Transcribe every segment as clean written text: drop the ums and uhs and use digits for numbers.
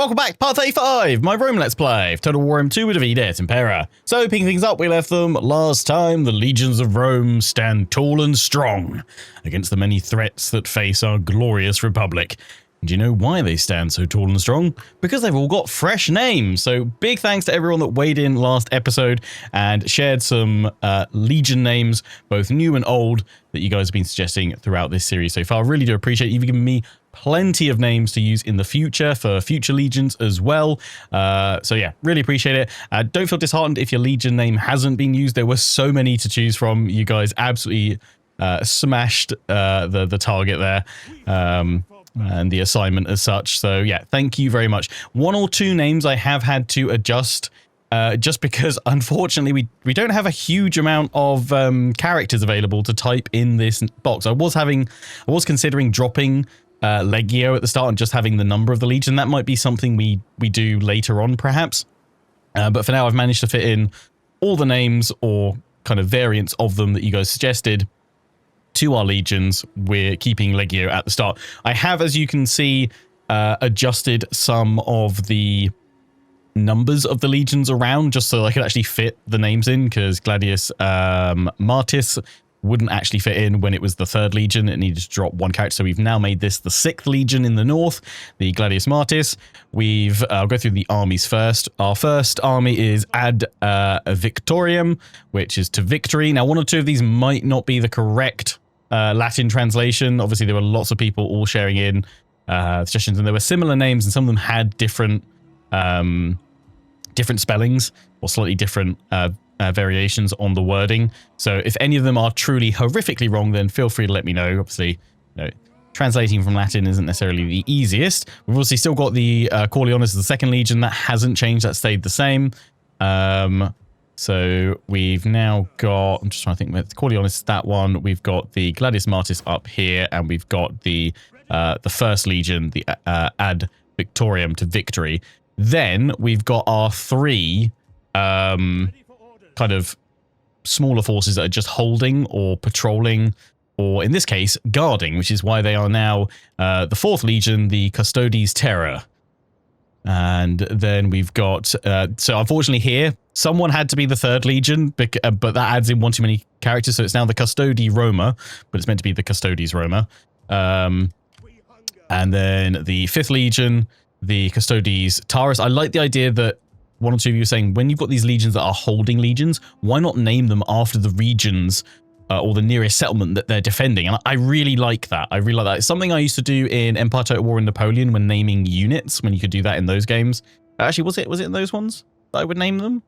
Welcome back to part 35, my Rome Let's Play, Total War M2 with defeated Impera. So, picking things up, we left them last time. The legions of Rome stand tall and strong against the many threats that face our glorious republic. And do you know why they stand so tall and strong? Because they've all got fresh names. So, big thanks to everyone that weighed in last episode and shared some legion names, both new and old, that you guys have been suggesting throughout this series so far. I really do appreciate you giving me plenty of names to use in the future for future legions as well. So yeah, really appreciate it. Don't feel disheartened if your legion name hasn't been used. There were so many to choose from. You guys absolutely smashed the target there. And the assignment as such. So yeah, thank you very much. One or two names I have had to adjust just because unfortunately we don't have a huge amount of characters available to type in this box. I was considering dropping Legio at the start and just having the number of the legion. That might be something we do later on perhaps. But for now I've managed to fit in all the names or kind of variants of them that you guys suggested to our legions. We're keeping Legio at the start. I have, as you can see, adjusted some of the numbers of the legions around just so I could actually fit the names in, because Gladius Martis wouldn't actually fit in when it was the 3rd Legion. It needed to drop one character, so we've now made this the 6th Legion in the north, the Gladius Martis. I'll go through the armies first. Our first army is Ad Victoriam, which is to victory. Now, one or two of these might not be the correct Latin translation. Obviously, there were lots of people all sharing in suggestions, and there were similar names, and some of them had different spellings or slightly different variations on the wording. So if any of them are truly horrifically wrong, then feel free to let me know. Obviously, translating from Latin isn't necessarily the easiest. We've obviously still got the Corleones as the 2nd Legion. That hasn't changed. That stayed the same. So we've now got, I'm just trying to think, with Corleones, that one. We've got the Gladius Martis up here, and we've got the 1st Legion, the Ad Victoriam, to victory. Then we've got our 3 kind of smaller forces that are just holding or patrolling, or in this case, guarding, which is why they are now the 4th Legion, the Custodes Terra. And then we've got, so unfortunately here, someone had to be the 3rd Legion, but that adds in one too many characters, so it's now the Custodi Roma, but it's meant to be the Custodes Roma. And then the 5th Legion, the Custodes Taurus. I like the idea that one or two of you are saying, when you've got these legions that are holding legions, why not name them after the regions or the nearest settlement that they're defending? And I really like that. I really like that. It's something I used to do in Empire, Total War, and Napoleon when naming units, when you could do that in those games. Actually, was it in those ones that I would name them?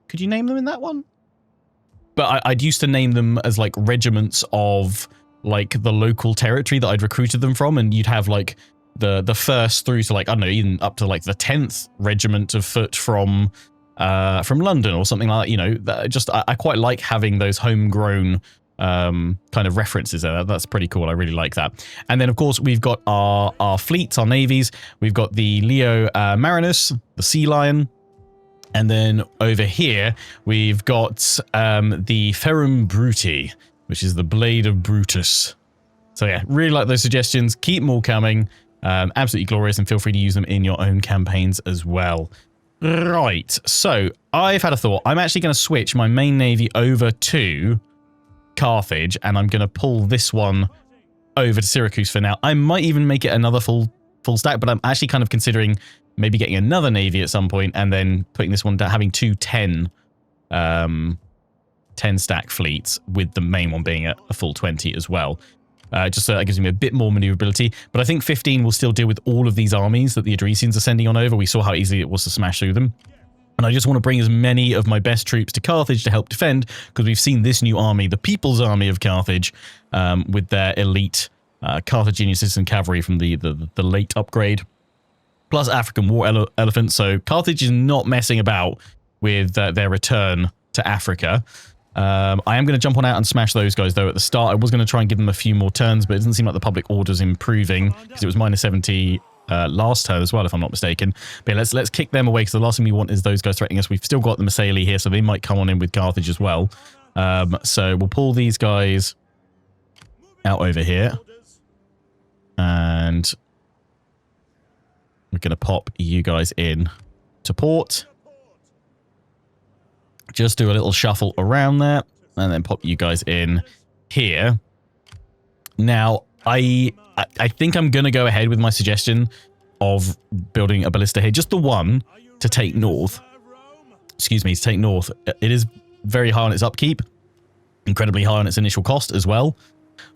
Could you name them in that one? But I'd used to name them as like regiments of like the local territory that I'd recruited them from, and you'd have like the 1st through to like, I don't know, even up to like the 10th regiment of foot from London or something like that. You know, I quite like having those homegrown kind of references there. That's pretty cool. I really like that. And then of course we've got our fleets, our navies. We've got the Leo Marinus, the Sea Lion. And then over here, we've got the Ferrum Bruti, which is the Blade of Brutus. So yeah, really like those suggestions. Keep them all coming. Absolutely glorious, and feel free to use them in your own campaigns as well. Right, so I've had a thought. I'm actually going to switch my main navy over to Carthage, and I'm going to pull this one over to Syracuse for now. I might even make it another full stack, but I'm actually kind of considering maybe getting another navy at some point and then putting this one down, having two 10 stack fleets, with the main one being a full 20 as well. Just so that gives me a bit more maneuverability. But I think 15 will still deal with all of these armies that the Adresians are sending on over. We saw how easy it was to smash through them. And I just want to bring as many of my best troops to Carthage to help defend, because we've seen this new army, the People's Army of Carthage, with their elite Carthaginian citizen cavalry from the late upgrade, plus African war elephants. So Carthage is not messing about with their return to Africa. I am going to jump on out and smash those guys, though, at the start. I was going to try and give them a few more turns, but it doesn't seem like the public order's improving, because it was minus 70 last turn as well, if I'm not mistaken. But yeah, let's kick them away, because the last thing we want is those guys threatening us. We've still got the Massaili here, so they might come on in with Carthage as well. So we'll pull these guys out over here. And We're going to pop you guys in to port. Just do a little shuffle around there, and then pop you guys in here. Now, I think I'm going to go ahead with my suggestion of building a ballista here. Just the one to take north. Excuse me, to take north. It is very high on its upkeep. Incredibly high on its initial cost as well.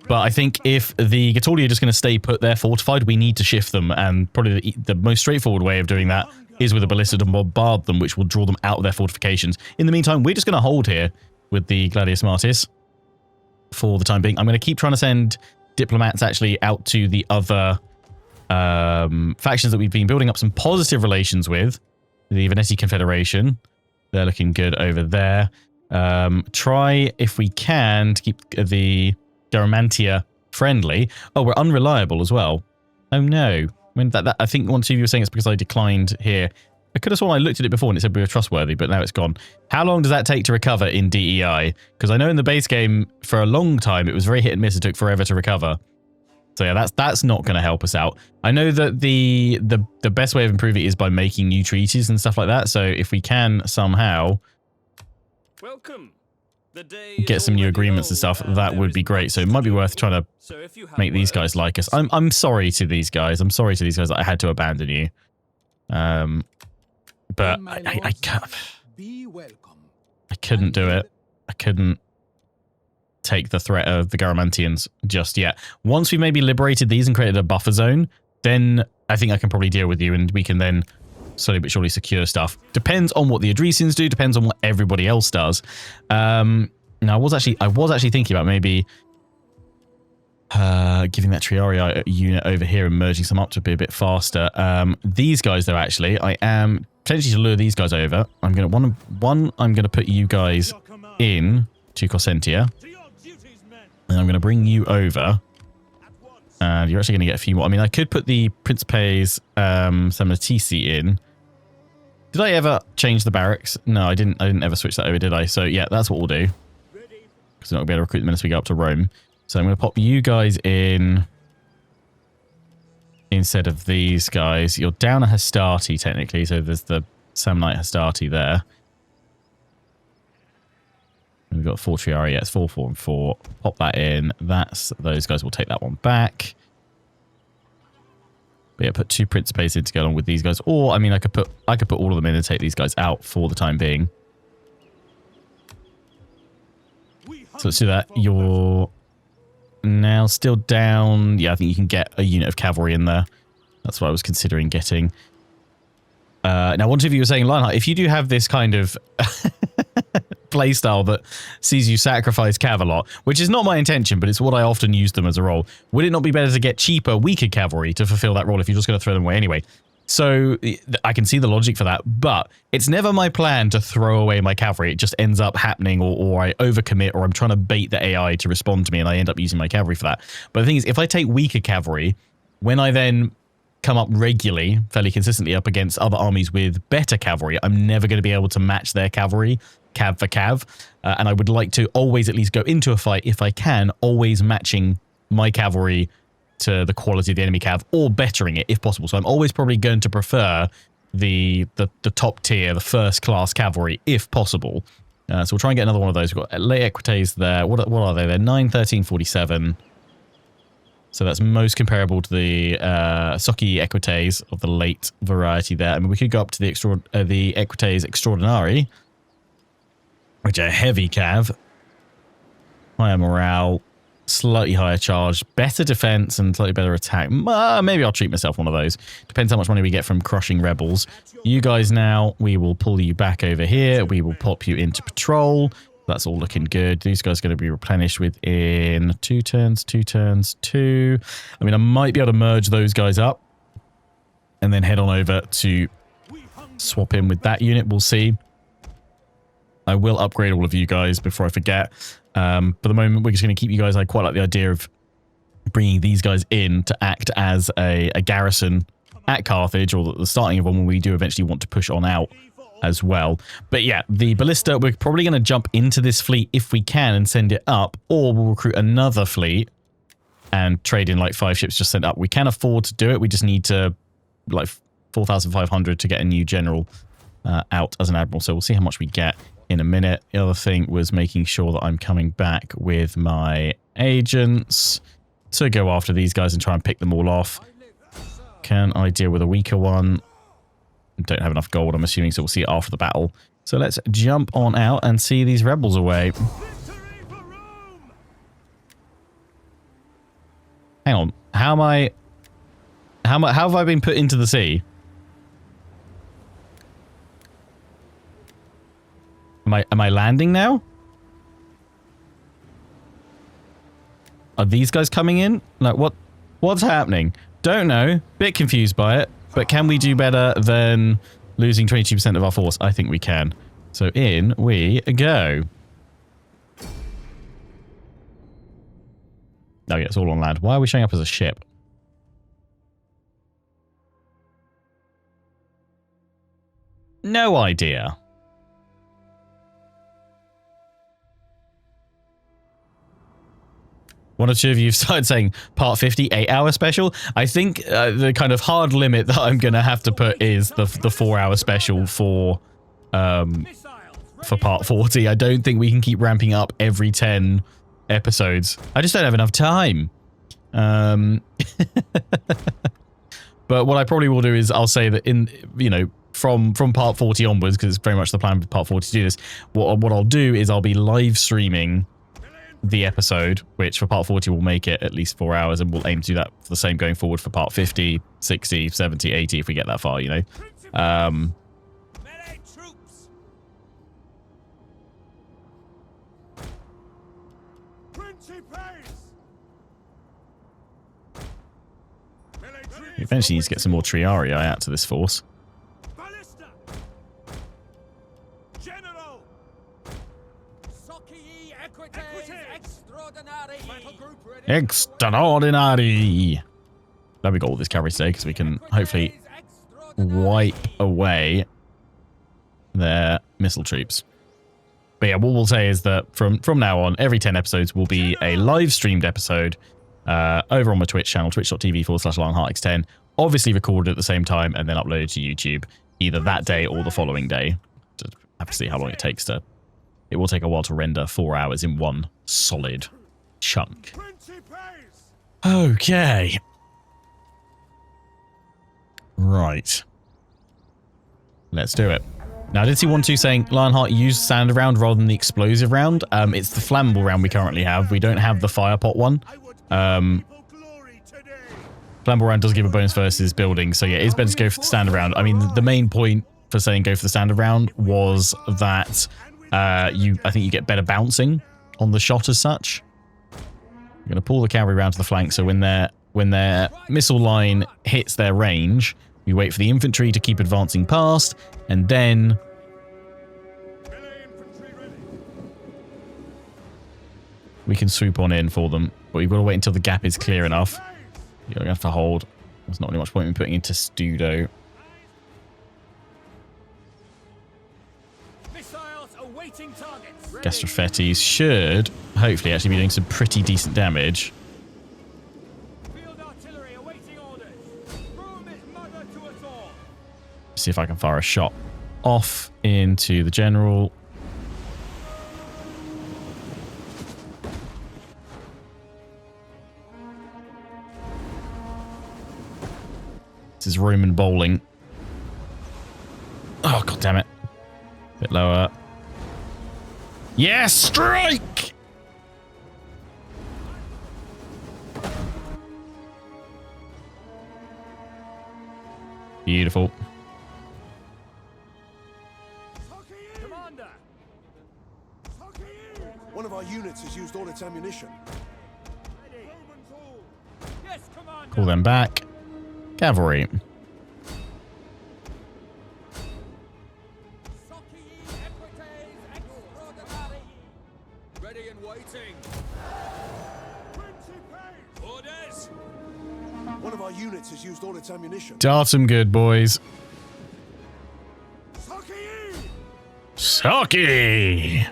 But I think if the Gatorli are just going to stay put there fortified, we need to shift them. And probably the most straightforward way of doing that is with a ballista to bombard them, which will draw them out of their fortifications. In the meantime, we're just going to hold here with the Gladius Martis for the time being. I'm going to keep trying to send diplomats actually out to the other factions that we've been building up some positive relations with. The Veneti Confederation. They're looking good over there. Try, if we can, to keep the Garamantia friendly. Oh, we're unreliable as well. Oh no. I mean, I think one of you were saying it's because I declined here. I could have sworn I looked at it before and it said we were trustworthy, but now it's gone. How long does that take to recover in DEI? Because I know in the base game, for a long time, it was very hit and miss. It took forever to recover. So yeah, that's not going to help us out. I know that the best way of improving it is by making new treaties and stuff like that. So if we can somehow get some new agreements and stuff, that would be great. So it might be worth trying to make these guys like us. I'm sorry to these guys. I'm sorry to these guys that I had to abandon you. But I couldn't do it. I couldn't take the threat of the Garamantians just yet. Once we've maybe liberated these and created a buffer zone, then I think I can probably deal with you and we can then slowly but surely secure stuff. Depends on what the Adresians do, depends on what everybody else does. Now I was actually thinking about maybe giving that Triarii unit over here and merging some up to be a bit faster. These guys though, actually, I am potentially to lure these guys over. I'm gonna put you guys in to Corsentia. And I'm going to bring you over. And you're actually going to get a few more. I mean, I could put the Principes Seminatici in. Did I ever change the barracks? No, I didn't ever switch that over, did I? So yeah, that's what we'll do. Because we're not going to be able to recruit them as we go up to Rome. So I'm going to pop you guys in instead of these guys. You're down a Hastati, technically. So there's the Samnite Hastati there. We've got 4 Triarii, yeah, it's 4, 4, and 4. Pop that in. Those guys will take that one back. But yeah, put 2 Principes in to go along with these guys. Or, I mean, I could put all of them in and take these guys out for the time being. So let's do that. You're now still down. Yeah, I think you can get a unit of cavalry in there. That's what I was considering getting. Now, one of you were saying, Lionheart, if you do have this kind of playstyle that sees you sacrifice cav a lot, which is not my intention, but it's what I often use them as a role, would it not be better to get cheaper, weaker cavalry to fulfill that role if you're just going to throw them away anyway? So I can see the logic for that, but it's never my plan to throw away my cavalry. It just ends up happening, or I overcommit, or I'm trying to bait the AI to respond to me, and I end up using my cavalry for that. But the thing is, if I take weaker cavalry, when I then come up regularly, fairly consistently up against other armies with better cavalry, I'm never going to be able to match their cavalry, cav for cav. And I would like to always at least go into a fight, if I can, always matching my cavalry to the quality of the enemy cav, or bettering it if possible. So I'm always probably going to prefer the top tier, the first class cavalry, if possible. So we'll try and get another one of those. We've got late equites there. What are they? They're 9, 13, 47. So that's most comparable to the Soci Equites of the late variety there. I mean, we could go up to the Equites Extraordinari, which are heavy cav, higher morale, slightly higher charge, better defense, and slightly better attack. Maybe I'll treat myself one of those. Depends how much money we get from crushing rebels. You guys now, we will pull you back over here. We will pop you into patrol. That's all looking good. These guys are going to be replenished within 2 turns, 2 turns, 2. I mean, I might be able to merge those guys up and then head on over to swap in with that unit. We'll see. I will upgrade all of you guys before I forget. For the moment, we're just going to keep you guys. I quite like the idea of bringing these guys in to act as a garrison at Carthage, or the starting of one when we do eventually want to push on out as well. But yeah, the ballista, we're probably going to jump into this fleet if we can and send it up, or we'll recruit another fleet and trade in like 5 ships just sent up. We can afford to do it. We just need to like 4,500 to get a new general out as an admiral. So we'll see how much we get in a minute. The other thing was making sure that I'm coming back with my agents to go after these guys and try and pick them all off. Can I deal with a weaker one? Don't have enough gold, I'm assuming, so we'll see it after the battle. So let's jump on out and see these rebels away. Hang on. How have I been put into the sea? Am I landing now? Are these guys coming in? Like what's happening? Don't know. Bit confused by it. But can we do better than losing 22% of our force? I think we can. So in we go. Oh yeah, it's all on land. Why are we showing up as a ship? No idea. One or two of you have started saying part 50, 8-hour special. I think the kind of hard limit that I'm going to have to put is the 4-hour special for part 40. I don't think we can keep ramping up every 10 episodes. I just don't have enough time. But what I probably will do is I'll say that from part 40 onwards, because it's very much the plan with part 40 to do this, what I'll do is I'll be live streaming the episode, which for part 40 will make it at least 4 hours, and we'll aim to do that for the same going forward for part 50, 60, 70, 80 if we get that far, you know. Eventually need to get some more Triarii out to this force. Extraordinary! Glad we got all this cavalry today, because we can hopefully wipe away their missile troops. But yeah, what we'll say is that from now on, every 10 episodes will be a live streamed episode over on my Twitch channel, twitch.tv/LionheartX10, obviously recorded at the same time and then uploaded to YouTube either that day or the following day. Just have to see how long it takes to... It will take a while to render 4 hours in one solid chunk. Okay. Right. Let's do it. Now, I did see 1-2 saying Lionheart used standard round rather than the explosive round. It's the flammable round we currently have. We don't have the fire pot one. Flammable round does give a bonus versus building, so yeah, it's better to go for the standard round. I mean, the main point for saying go for the standard round was that I think you get better bouncing on the shot as such. I'm going to pull the cavalry round to the flank, so when their missile line hits their range, we wait for the infantry to keep advancing past, and then we can swoop on in for them. But we've got to wait until the gap is clear enough. You're going to have to hold. There's not really much point in putting into Studo. Gastrofetis should hopefully actually be doing some pretty decent damage. See if I can fire a shot off into the general. This is Roman bowling. Oh, god damn it. Bit lower. Yes, strike! Beautiful. One of our units has used all its ammunition. Call them back. Cavalry. Ready and waiting. Orders. One of our units has used all its ammunition. Dart 'em good, boys. Saki!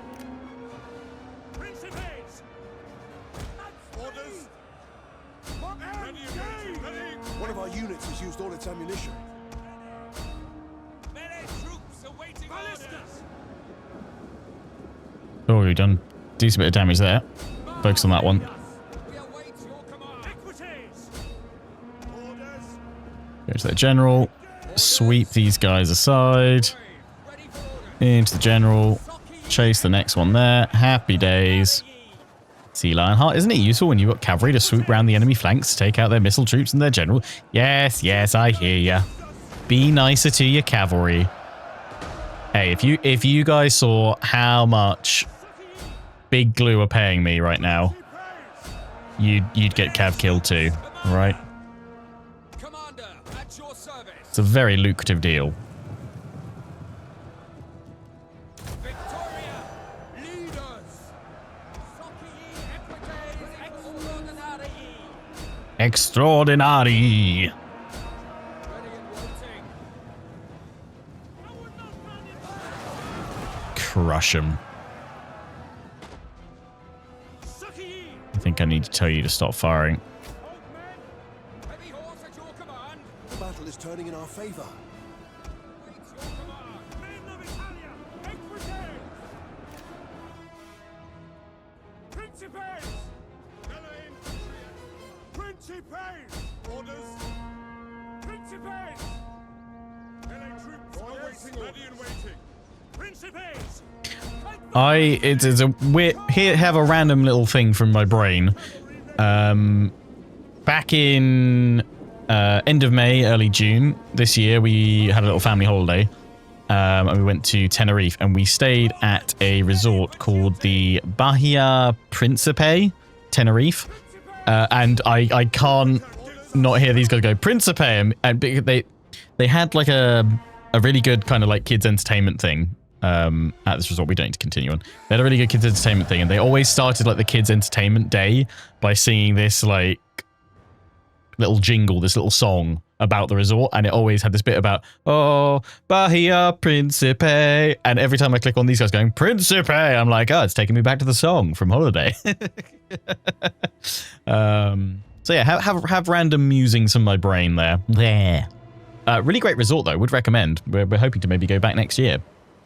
One of our units has used all its ammunition. Oh, we've done a decent bit of damage there. Focus on that one. Go to the general. Sweep these guys aside. Into the general. Chase the next one there. Happy days. Sea Lionheart, isn't it useful when you've got cavalry to swoop round the enemy flanks to take out their missile troops and their general? Yes, yes, I hear ya. Be nicer to your cavalry. Hey, if you guys saw how much Big Glue are paying me right now, you'd get cav killed too, all right? It's a very lucrative deal. Extraordinary. Crush him. I think I need to tell you to stop firing. The battle is turning in our favor. It's a weird, here have a random little thing from my brain. Back in end of May, early June this year, we had a little family holiday. And we went to Tenerife and we stayed at a resort called the Bahia Principe, Tenerife. And I can't not hear these guys go Principe, and they had like a really good kind of like kids entertainment thing at this resort. We don't need to continue on. They had a really good kids entertainment thing, and they always started like the kids entertainment day by singing this like little jingle, this little song about the resort, and it always had this bit about, oh, Bahia Principe, and every time I click on these guys going Principe, I'm like, oh, it's taking me back to the song from holiday. So yeah, have random musings from my brain there. There. Really great resort though, would recommend. We're hoping to maybe go back next year.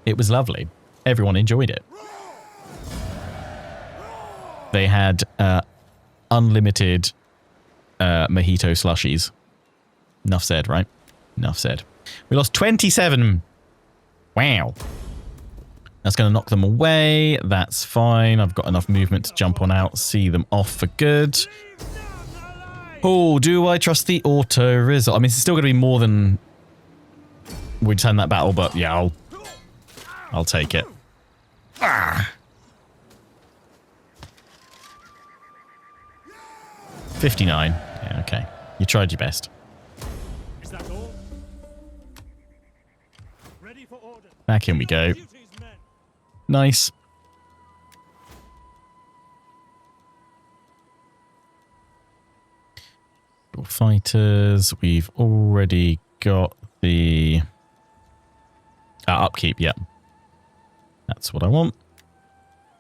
It was lovely. Everyone enjoyed it. They had unlimited mojito slushies. Enough said, right? Enough said. We lost 27. Wow. That's going to knock them away. That's fine. I've got enough movement to jump on out, see them off for good. Oh, do I trust the auto result? I mean, it's still going to be more than we'd turn that battle, but yeah, I'll take it. Ah. 59. Yeah, okay. You tried your best. Is that all? Ready for order. Back in we go. Nice. Fighters. We've already got the upkeep. Yep. That's what I want.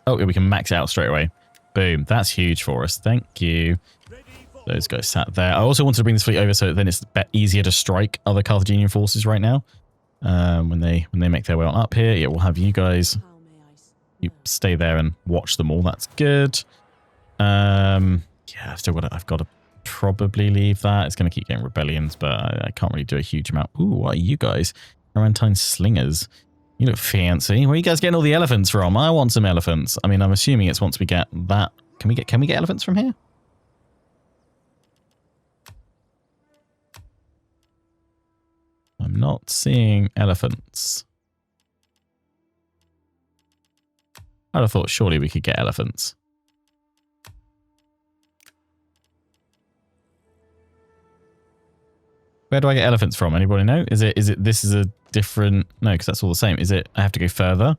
Oh, we can max it out straight away. Boom. That's huge for us. Thank you. Those guys sat there. I also wanted to bring this fleet over so then it's easier to strike other Carthaginian forces right now. When they make their way on up here. Yeah, we'll have you guys. You stay there and watch them all. That's good. Yeah, I've got to probably leave that. It's going to keep getting rebellions, but I can't really do a huge amount. Ooh, what are you guys? Arantine slingers. You look fancy. Where are you guys getting all the elephants from? I want some elephants. I mean, I'm assuming it's once we get that. Can we get elephants from here? I'm not seeing elephants. I'd have thought surely we could get elephants. Where do I get elephants from? Anybody know? Is it this is a different... No, because that's all the same. Is it I have to go further?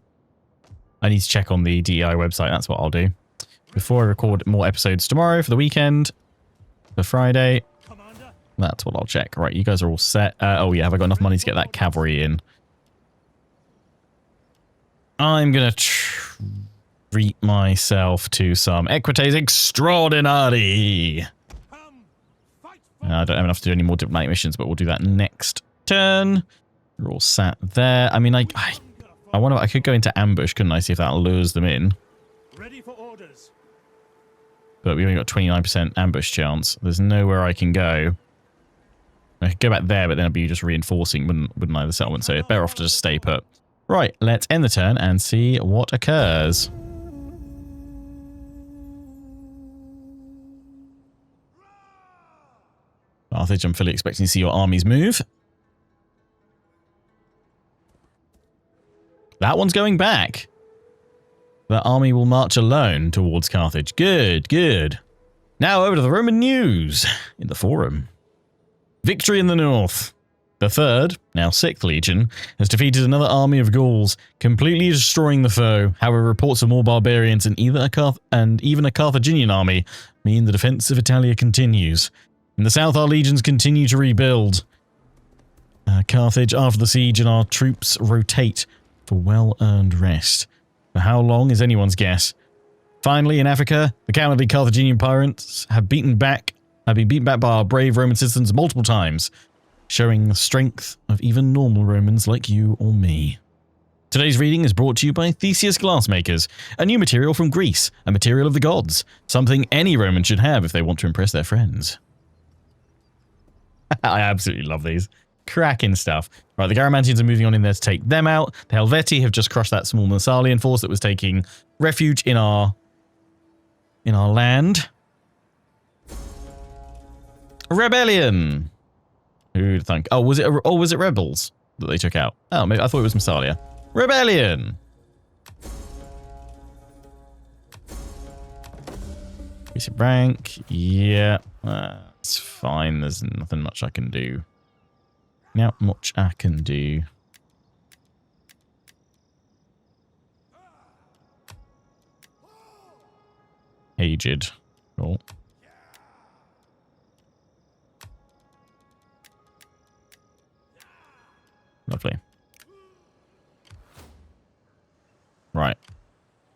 I need to check on the DEI website. That's what I'll do. Before I record more episodes tomorrow for the weekend. For Friday. That's what I'll check. Right, you guys are all set. Oh yeah, have I got enough money to get that cavalry in? I'm going to treat myself to some Equites Extraordinary. I don't have enough to do any more diplomatic missions, but we'll do that next turn. We're all sat there. I mean, I wonder, I could go into ambush, couldn't I? See if that lures them in. Ready for orders. But we only got 29% ambush chance. There's nowhere I can go. I could go back there, but then I'd be just reinforcing, wouldn't I, the settlement? So better off to just stay put. Right, let's end the turn and see what occurs. Carthage, I'm fully expecting to see your armies move. That one's going back. That army will march alone towards Carthage. Good, good. Now over to the Roman news in the forum. Victory in the north. The 3rd, now 6th Legion, has defeated another army of Gauls, completely destroying the foe. However, reports of more barbarians and even a Carthaginian army mean the defense of Italia continues. In the south, our legions continue to rebuild. Carthage after the siege, and our troops rotate for well-earned rest. For how long is anyone's guess. Finally, in Africa, the cowardly Carthaginian pirates have been beaten back by our brave Roman citizens multiple times, showing the strength of even normal Romans like you or me. Today's reading is brought to you by Theseus Glassmakers, a new material from Greece, a material of the gods, something any Roman should have if they want to impress their friends. I absolutely love these. Cracking stuff. Right, the Garamantians are moving on in there to take them out. The Helvetii have just crushed that small Massalian force that was taking refuge in our land. Rebellion. Who'd think? Oh, was it rebels that they took out? Oh, maybe I thought it was Massalia. Rebellion. Increase your rank. Yeah, it's fine. There's nothing much I can do. Not much I can do. Aged. Cool. Lovely. Right.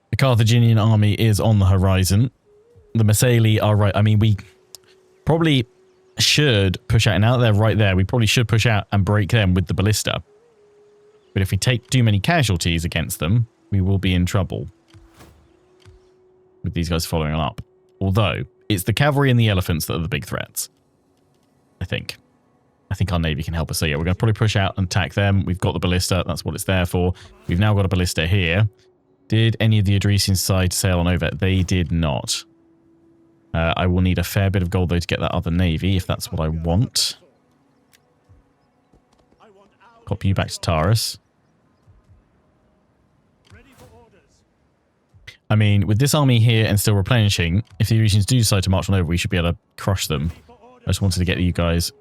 The Carthaginian army is on the horizon. The Massali are right. I mean, we probably should push out. And out there, right there, we probably should push out and break them with the ballista. But if we take too many casualties against them, we will be in trouble with these guys following up. Although, it's the cavalry and the elephants that are the big threats. I think our navy can help us. So yeah, we're going to probably push out and attack them. We've got the ballista. That's what it's there for. We've now got a ballista here. Did any of the Adresians decide to sail on over? They did not. I will need a fair bit of gold, though, to get that other navy, if that's what I want. Copy you back to Taurus. I mean, with this army here and still replenishing, if the Adresians do decide to march on over, we should be able to crush them. I just wanted to get you guys...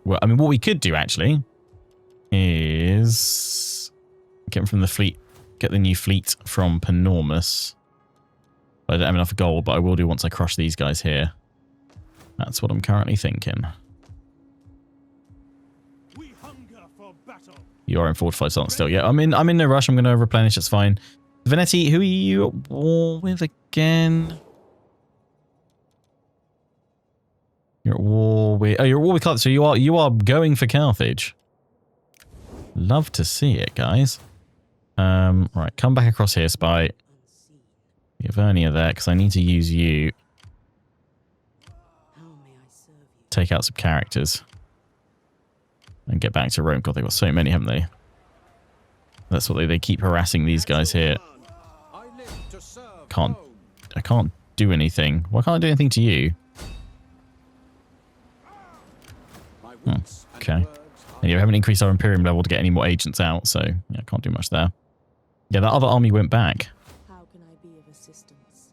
Well, I mean, what we could do, actually, is get them from the fleet, get the new fleet from Panormus. I don't have enough gold, but I will do once I crush these guys here. That's what I'm currently thinking. We hunger for battle. You are in fortified silence still. Yeah, I'm in no rush. I'm going to replenish. It's fine. Veneti, who are you at war with again? You're at war with... Oh, you're at war with Carthage. So you are going for Carthage. Love to see it, guys. Right, come back across here, Spy. Vernia there, because I need to use you. Take out some characters. And get back to Rome. God, they've got so many, haven't they? That's what they keep harassing these guys here. I can't do anything. Why can't I do anything to you? Okay. And you haven't increased our Imperium level to get any more agents out, so yeah, I can't do much there. Yeah, that other army went back. How can I be of assistance?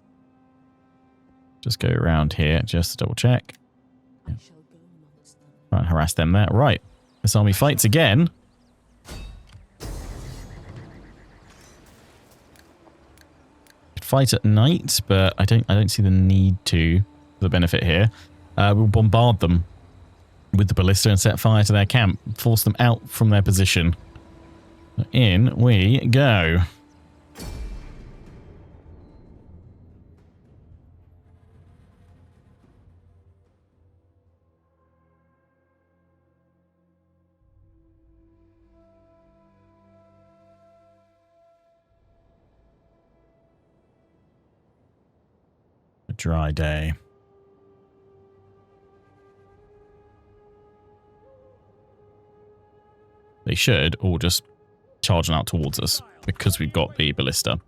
Just go around here, just to double check. Yeah. Try and harass them there. Right. This army fights again. Could fight at night, but I don't see the need to, for the benefit here. We'll bombard them with the ballista and set fire to their camp. Force them out from their position. In we go. dry day. They should all just charge out towards us because we've got the ballista.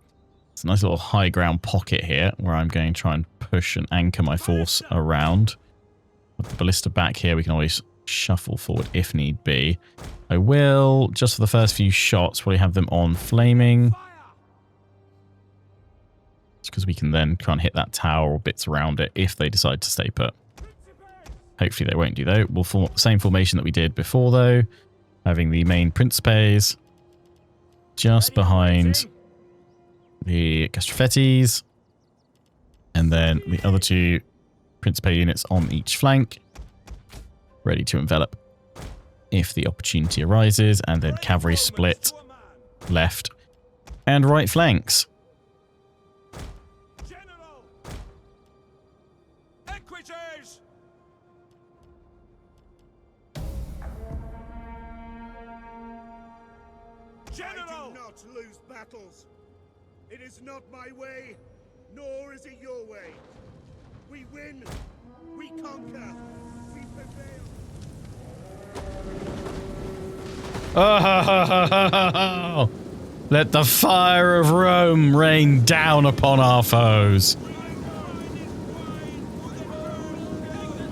It's a nice little high ground pocket here where I'm going to try and push and anchor my force around. With the ballista back here, we can always shuffle forward if need be. I will, just for the first few shots, probably have them on flaming. It's because we can then try and hit that tower or bits around it if they decide to stay put. Hopefully they won't do though. We'll form the same formation that we did before though. Having the main Principes just behind the Castrofettis. And then the other two Principe units on each flank. Ready to envelop if the opportunity arises. And then cavalry split left and right flanks. I do not lose battles. It is not my way, nor is it your way. We win, we conquer, we prevail. Oh, let the fire of Rome rain down upon our foes.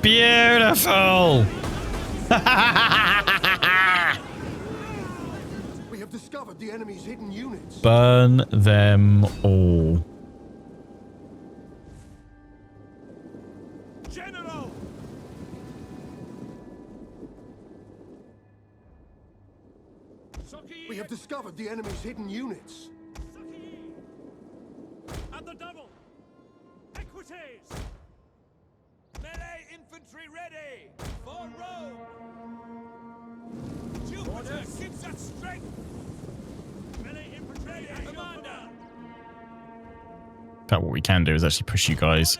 Beautiful. We have discovered the enemy's hidden units. Burn them all. General! We have discovered the enemy's hidden units. At the double! Equities! Melee infantry ready! For Rome! Jupiter gives us strength! Melee infantry ready! Commander! In fact, what we can do is actually push you guys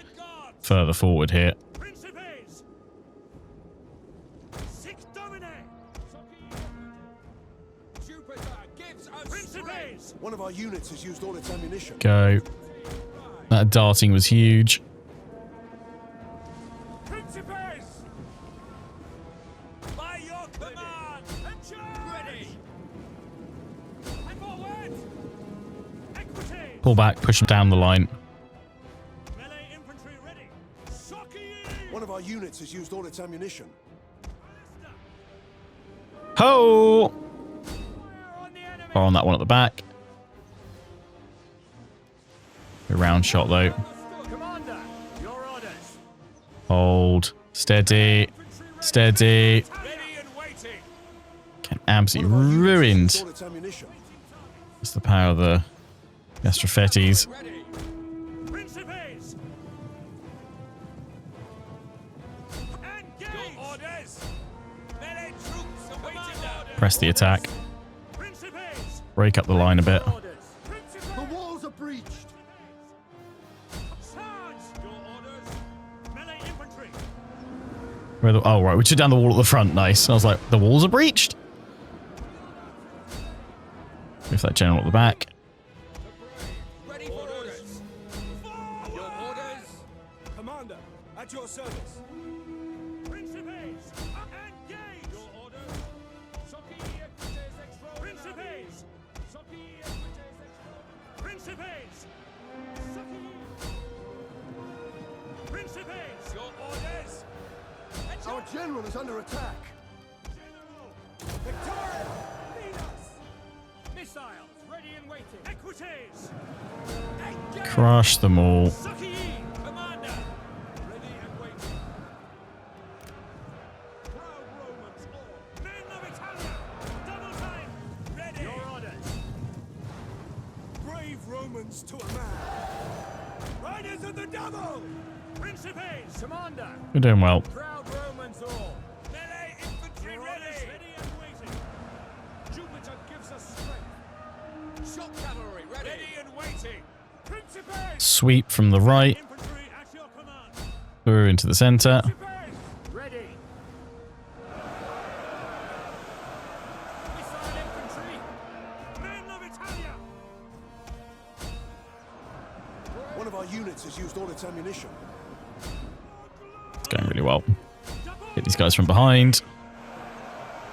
further forward here. Principes! Sic Domine! Jupiter gives us Principes! One of our units has used all its ammunition. Go. That darting was huge. Principes! By your command! And charge! Ready! And forward! Equity! Pull back, push them down the line. Melee infantry ready! One of our units has used all its ammunition. Ho! On the enemy! Fire on that one at the back. A round shot though. Commander, your orders! Hold. Steady. Steady. Ready and waiting! Get absolutely ruined. All its ammunition. That's the power of the Castrofettis. Ready! Principes! Engage! Your orders! Melee troops awaiting orders! Press the attack. Principes! Break up the line a bit. The walls are breached. Charge! Your orders! Melee infantry! Where the, oh, right. We took down the wall at the front. Nice. I was like, the walls are breached. With that general at the back. Ready for orders! Your orders! Commander, at your service. Principes! Engage! Your orders! Soki equites extra! Principes! Soki equites extra! Principes! Soki! Principes! Your orders! Our general is under attack. Victoria! Lead us! Missiles ready and waiting! Equites! Engage! Crush them all. Soki! Commander! Ready and waiting! Proud Romans all! Men of Italia! Double time! Ready! Your orders! Brave Romans to a man. Riders of the double! Principes! Commander! You're doing well. Proud Romans all! Melee infantry ready! Ready and waiting! Jupiter gives us strength! Shock cavalry ready! Ready and waiting! Principes! Sweep from the right. Infantry at your command! Through into the center. Principes! Ready! Missile infantry! Men of Italia! One of our units has used all its ammunition. you well. Hit these guys from behind.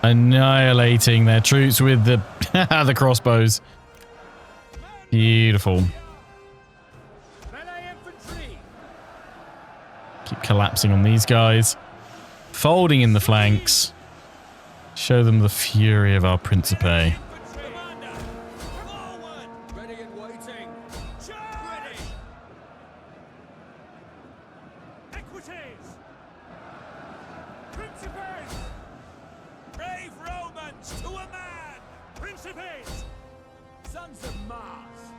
Annihilating their troops with the the crossbows. Beautiful. Keep collapsing on these guys. Folding in the flanks. Show them the fury of our Principe. Ready and waiting. Ready. Equities. Principes. Brave Romans to a man. Principes. Sons of Mars.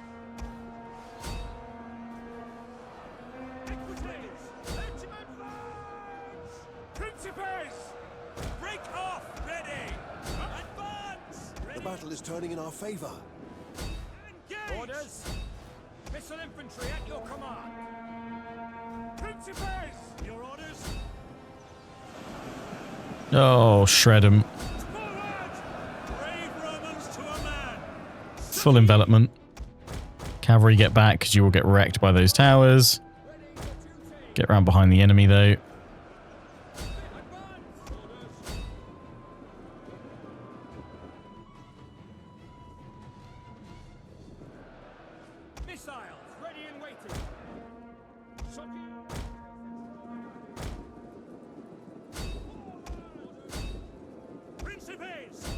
Equities. Let him advance. Principes. Break off. Ready. Advance. The battle is turning in our favor. Engage. Orders. Missile infantry at your command. Principes. Your orders. Oh, shred them. Forward. Brave Romans to a man. Full envelopment. Cavalry get back because you will get wrecked by those towers. Get around behind the enemy though. Missiles ready and waiting. Principes.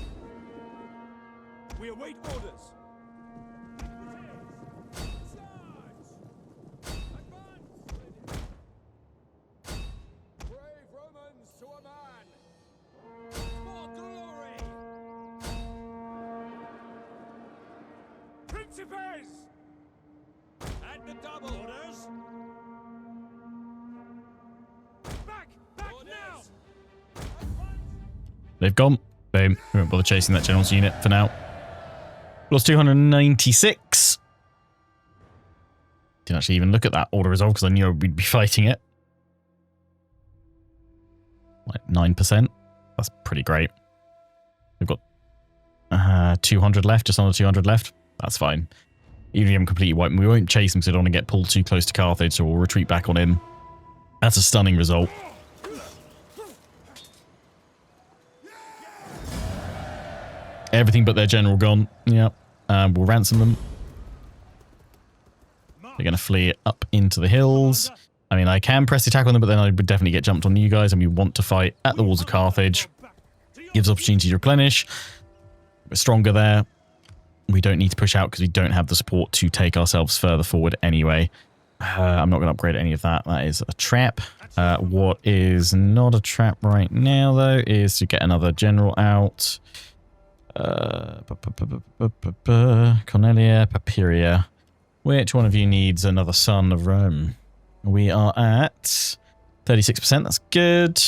We await orders. Brave Romans to a man. For glory. Principes. At the double orders. Back now. They've gone. Boom. We won't bother chasing that general's unit for now. Lost 296. Didn't actually even look at that order resolve because I knew we'd be fighting it. Like 9%. That's pretty great. We've got 200 left, just under 200 left. That's fine. Even if you haven't completely wiped, we won't chase him because we don't want to get pulled too close to Carthage, so we'll retreat back on him. That's a stunning result. Everything but their general gone. Yep. We'll ransom them. They're going to flee up into the hills. I mean, I can press the attack on them, but then I would definitely get jumped on you guys, and we want to fight at the walls of Carthage. Gives opportunity to replenish. We're stronger there. We don't need to push out because we don't have the support to take ourselves further forward anyway. I'm not going to upgrade any of that. That is a trap. What is not a trap right now, though, is to get another general out. Cornelia, Papiria. Which one of you needs another son of Rome? We are at 36%. That's good.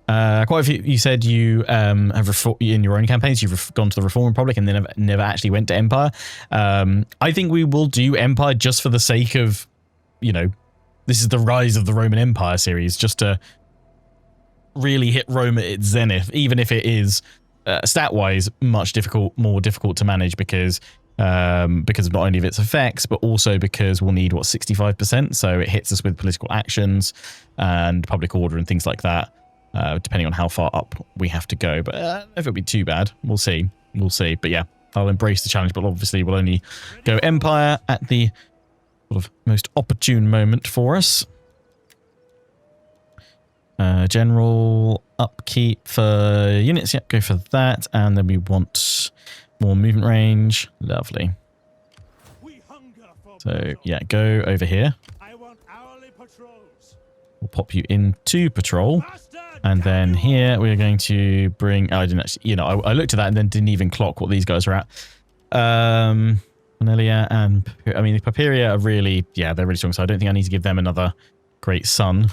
Quite a few. You said you have in your own campaigns. You've gone to the Reform Republic and then never actually went to Empire. I think we will do Empire just for the sake of, you know, this is the rise of the Roman Empire series, just to really hit Rome at its zenith, even if it is stat-wise much more difficult to manage because of not only of its effects, but also because we'll need, what, 65%? So it hits us with political actions and public order and things like that, depending on how far up we have to go. But I don't know if it'll be too bad. We'll see. We'll see. But yeah, I'll embrace the challenge, but obviously we'll only go Empire at the sort of most opportune moment for us. General upkeep for units. Yep, go for that. And then we want more movement range. Lovely. So yeah, go over here. We'll pop you into patrol. And then here we're going to bring... I didn't actually... You know, I looked at that and then didn't even clock what these guys are at. Cornelia and... I mean, the Papiria are really... Yeah, they're really strong. So I don't think I need to give them another great son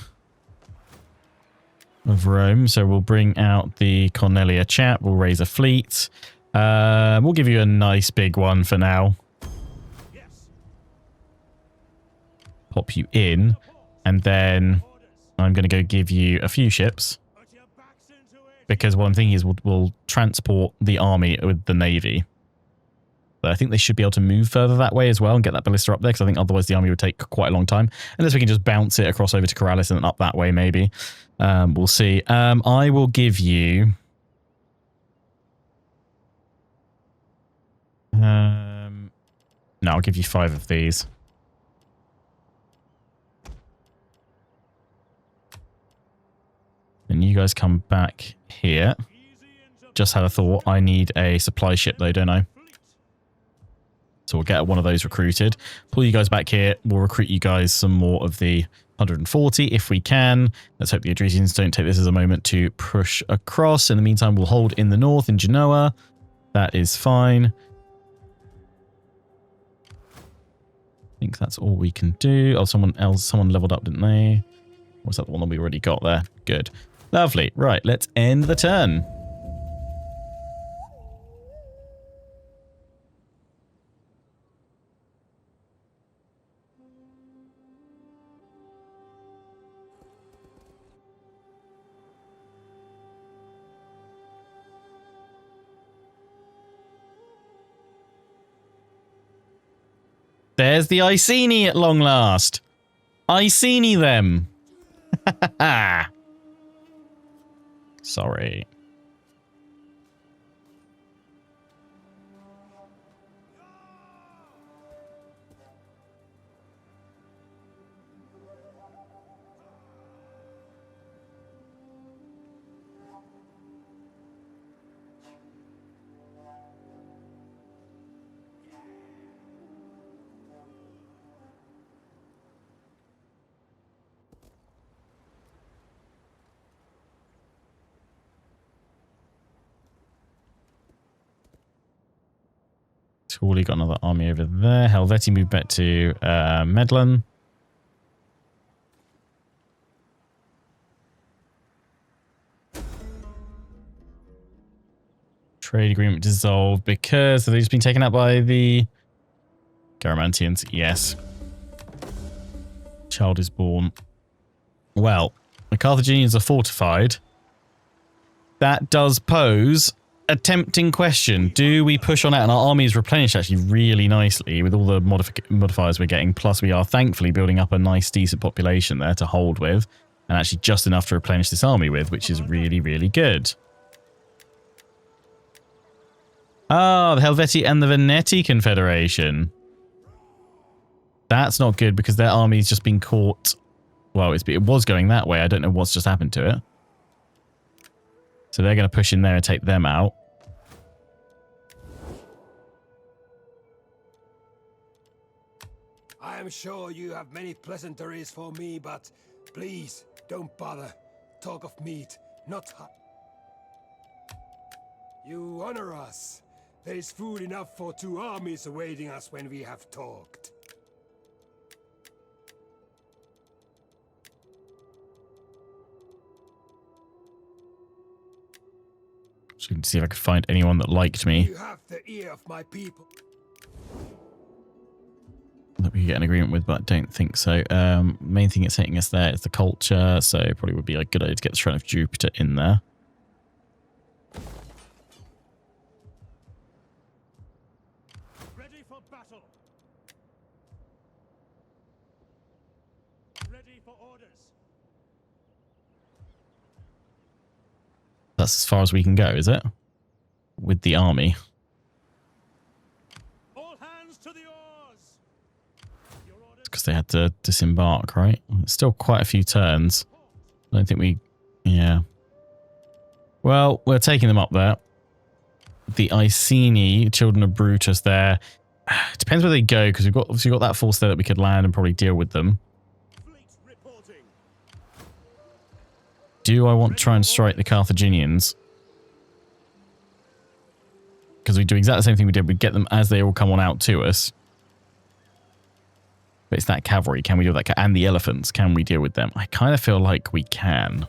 of Rome. So we'll bring out the Cornelia chap. We'll raise a fleet. We'll give you a nice big one for now. Pop you in. And then I'm going to go give you a few ships. Because what I'm thinking is we'll transport the army with the navy. So I think they should be able to move further that way as well and get that ballista up there, because I think otherwise the army would take quite a long time. Unless we can just bounce it across over to Corrales and then up that way, maybe. We'll see. I will give you... no, I'll give you 5 of these. And you guys come back here. Just had a thought. I need a supply ship though, don't I? So we'll get one of those recruited. Pull you guys back here. We'll recruit you guys some more of the 140 if we can. Let's hope the Adresians don't take this as a moment to push across. In the meantime, we'll hold in the north in Genoa. That is fine. I think that's all we can do. Oh, someone leveled up, didn't they? Or was that the one that we already got there? Good. Lovely. Right, let's end the turn. There's the Iceni at long last. Iceni them. Sorry. Tawley got another army over there. Helvetii moved back to Medlan. Trade agreement dissolved because they've just been taken out by the Garamantians. Yes. Child is born. Well, the Carthaginians are fortified. That does pose a tempting question. Do we push on out? And our army is replenished actually really nicely with all the modifiers we're getting. Plus we are thankfully building up a nice decent population there to hold with. And actually just enough to replenish this army with, which is really, really good. Ah, the Helvetii and the Veneti Confederation. That's not good because their army's just been caught. Well, it was going that way. I don't know what's just happened to it. So they're going to push in there and take them out. I am sure you have many pleasantries for me, but please don't bother. Talk of meat, not hot. You honor us. There is food enough for 2 armies awaiting us when we have talked. Just going to see if I could find anyone that liked me. You have the ear of my people. That we could get an agreement with, but I don't think so. Main thing that's hitting us there is the culture, so it probably would be a good idea to get the Shrine of Jupiter in there. Ready for battle. Ready for orders. That's as far as we can go, is it? With the army. All hands to the oars. Your orders. Because they had to disembark, right? It's still quite a few turns. I don't think we... Yeah. Well, we're taking them up there. The Iceni, Children of Brutus there. It depends where they go, because we've obviously got that force there that we could land and probably deal with them. Fleet reporting. Do I want to try and strike the Carthaginians? Because we do exactly the same thing we did. We get them as they all come on out to us. But it's that cavalry. Can we deal with that? And the elephants. Can we deal with them? I kind of feel like we can.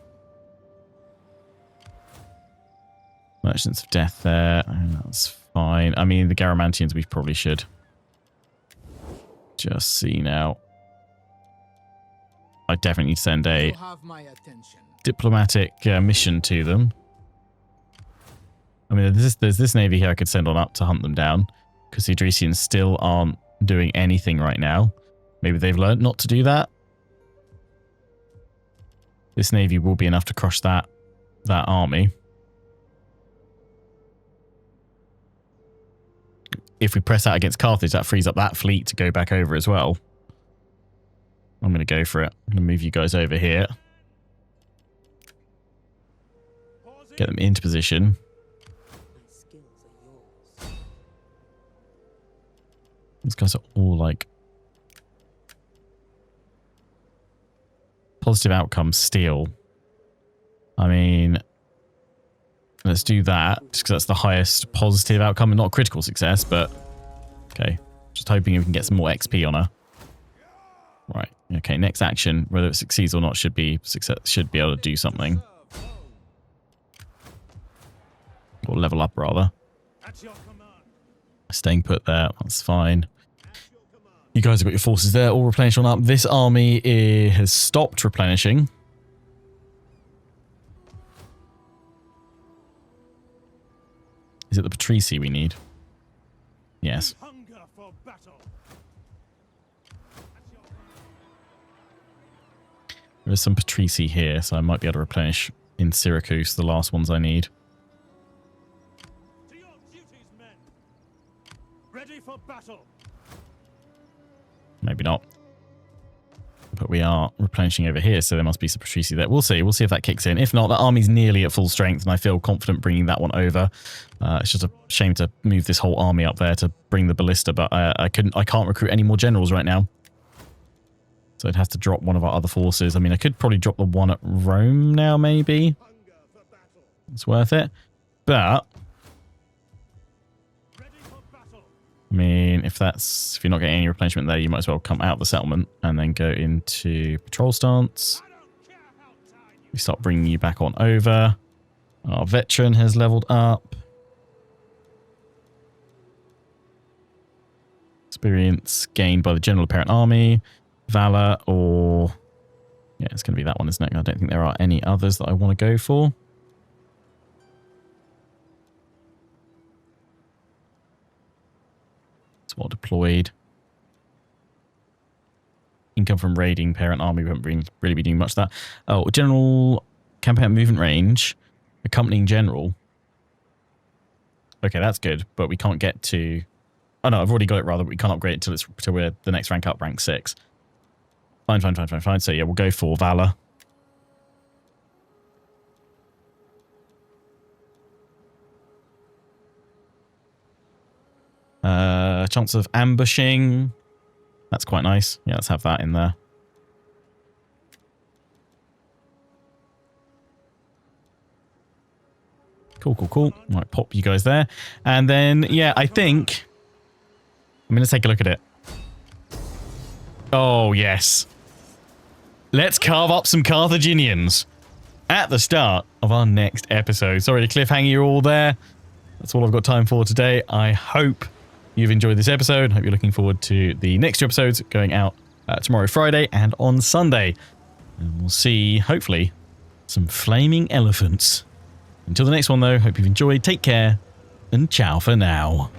Merchants of Death there. That's fine. I mean, the Garamantians we probably should. Just see now. I definitely need to send a diplomatic mission to them. I mean, there's this navy here I could send on up to hunt them down. because the Adresians still aren't doing anything right now. Maybe they've learned not to do that. This navy will be enough to crush that army. If we press out against Carthage, that frees up that fleet to go back over as well. I'm going to go for it. I'm going to move you guys over here. Get them into position. My skills are yours. These guys are all like positive outcome steel. I mean, let's do that just because that's the highest positive outcome and not critical success, but okay. Just hoping we can get some more XP on her. Right. Okay, next action, whether it succeeds or not, should be able to do something. Or level up rather. Staying put there, that's fine. You guys have got your forces there, all replenished on up. This army has stopped replenishing. Is it the Patrici we need? Yes. There's some Patrici here, so I might be able to replenish in Syracuse, the last ones I need. To your duties, men. Ready for battle. Maybe not. But we are replenishing over here, so there must be some Patrici there. We'll see. We'll see if that kicks in. If not, the army's nearly at full strength, and I feel confident bringing that one over. It's just a shame to move this whole army up there to bring the ballista, but I can't recruit any more generals right now. So I'd have to drop one of our other forces. I mean, I could probably drop the one at Rome now, maybe. It's worth it. But I mean, if you're not getting any replenishment there, you might as well come out of the settlement and then go into patrol stance. We start bringing you back on over. Our veteran has leveled up. Experience gained by the general apparent army. Valor or... yeah, it's going to be that one, isn't it? I don't think there are any others that I want to go for. Well deployed. Income from raiding parent army. We haven't really been doing much of that. Oh, general campaign movement range. Accompanying general. Okay, that's good, but we can't get to... oh no, I've already got it rather, but we can't upgrade it till we're the next rank up, rank 6. Fine. So yeah, we'll go for Valor. Chance of ambushing. That's quite nice. Yeah, let's have that in there. Cool. Right, pop you guys there. And then, yeah, I think... I'm going to take a look at it. Oh, yes. Let's carve up some Carthaginians at the start of our next episode. Sorry to cliffhanger you all there. That's all I've got time for today. I hope you've enjoyed this episode. I hope you're looking forward to the next 2 episodes going out tomorrow, Friday, and on Sunday. And we'll see, hopefully, some flaming elephants. Until the next one, though, hope you've enjoyed. Take care, and ciao for now.